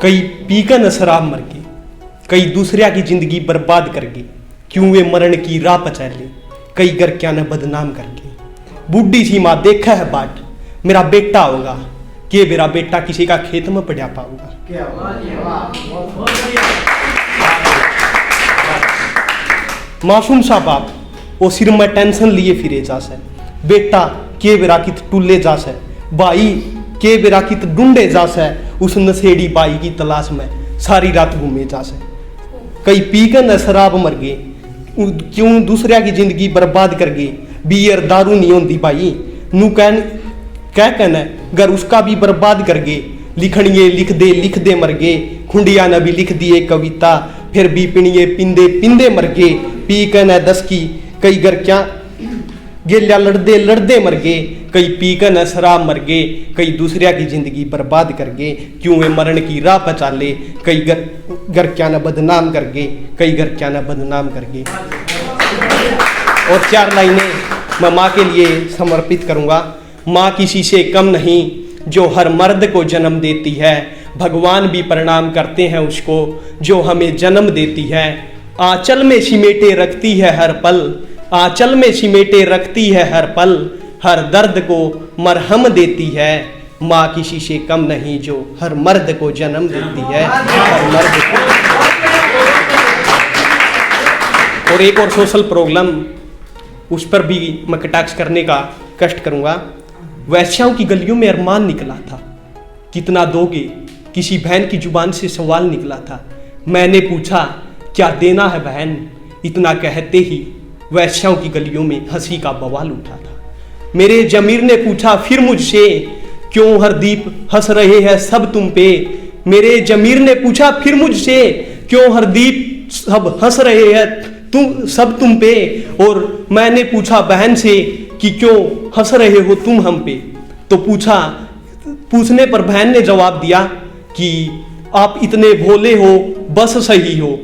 कई पीकर शराब मर गए, कई दूसरिया की जिंदगी बर्बाद कर गए, क्यों वे मरण की राह पर चले, कई घर क्या न बदनाम कर गए। बूढ़ी सी माँ देखा है बाट, मेरा बेटा होगा कि मेरा बेटा किसी का खेत में पड़ा पाऊंगा। मासूम सा बाप वो सिर में टेंशन लिए फिरे जासे, बेटा के बेरा कित टूले जासे, भाई के बेरा कित ढूंढे जासे, उस नशेड़ी बाई की तलाश में सारी रात घूमे जासे। कई पीकर न शराब मर गए, क्यों दूसरिया की जिंदगी बर्बाद कर गए। बियर दारू नहीं होती भाई, नू कह कहना घर उसका भी बर्बाद कर गए। लिखनिए लिख दे मर गए, खुंडिया ने भी लिख दिए कविता, फिर भी पिनिए पिंदे पिंदे मर गए। पी कहना 10 की कई घर क्या गेलिया लड़दे मर गए, कई पी कहना शराब मर गए, कई दूसरिया की जिंदगी बर्बाद कर गए, क्यों वे मरण की राह पर चाले, कई घर क्या न बदनाम कर गए, कई घर क्या न बदनाम कर गए। और 4 लाइनें मैं माँ के लिए समर्पित करूँगा। माँ किसी से कम नहीं जो हर मर्द को जन्म देती है, भगवान भी प्रणाम करते हैं उसको जो हमें जन्म देती है। आंचल में सिमेटे रखती है हर पल, आंचल में सिमेटे रखती है हर पल, हर दर्द को मरहम देती है। माँ किसी से कम नहीं जो हर मर्द को जन्म देती है, हर मर्द को। और एक और सोशल प्रॉब्लम, उस पर भी मैं कटाक्ष करने का कष्ट करूँगा। वैश्याओं की गलियों में अरमान निकला था, कितना दोगे, किसी बहन की जुबान से सवाल निकला था। मैंने पूछा क्या देना है बहन, इतना कहते ही वैश्याओं की गलियों में हंसी का बवाल उठा था। मेरे जमीर ने पूछा फिर मुझसे क्यों हर दीप हंस रहे हैं सब तुम पे, मेरे जमीर ने पूछा फिर मुझसे क्यों हर दीप सब हंस रहे हैं तुम पे। और मैंने पूछा बहन से कि क्यों हंस रहे हो तुम हम पे, तो पूछने पर बहन ने जवाब दिया कि आप इतने भोले हो बस सही हो,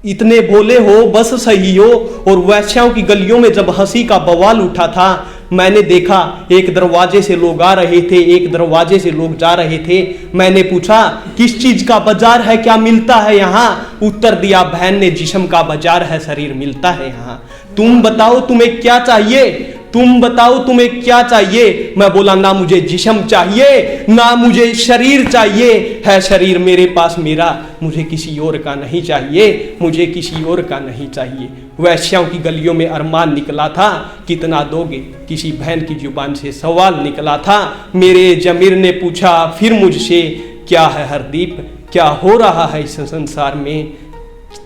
इतने भोले हो बस सही हो। और वैश्याओं की गलियों में जब हंसी का बवाल उठा था, मैंने देखा एक दरवाजे से लोग आ रहे थे, एक दरवाजे से लोग जा रहे थे। मैंने पूछा किस चीज का बाजार है, क्या मिलता है यहाँ? उत्तर दिया बहन ने जिस्म का बाजार है, शरीर मिलता है यहाँ। तुम बताओ तुम्हें क्या चाहिए, तुम बताओ तुम्हें क्या चाहिए? मैं बोला ना मुझे जिस्म चाहिए ना मुझे शरीर चाहिए, है शरीर मेरे पास मेरा, मुझे किसी और का नहीं चाहिए, मुझे किसी और का नहीं चाहिए। वैश्याओं की गलियों में अरमान निकला था, कितना दोगे, किसी बहन की जुबान से सवाल निकला था। मेरे जमीर ने पूछा फिर मुझसे क्या है हर दीप, क्या हो रहा है इस संसार में,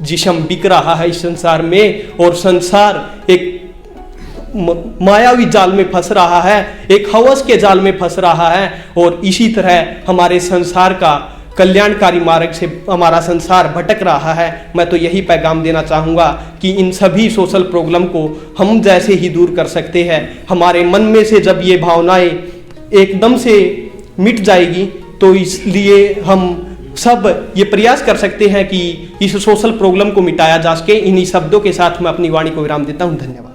जिस्म बिक रहा है इस संसार में। और संसार एक मायावी जाल में फंस रहा है, एक हवस के जाल में फंस रहा है। और इसी तरह हमारे संसार का कल्याणकारी मार्ग से हमारा संसार भटक रहा है। मैं तो यही पैगाम देना चाहूँगा कि इन सभी सोशल प्रॉब्लम को हम जैसे ही दूर कर सकते हैं, हमारे मन में से जब ये भावनाएं एकदम से मिट जाएगी, तो इसलिए हम सब ये प्रयास कर सकते हैं कि इस सोशल प्रॉब्लम को मिटाया जा सके। इन्हीं शब्दों के साथ मैं अपनी वाणी को विराम देता हूँ। धन्यवाद।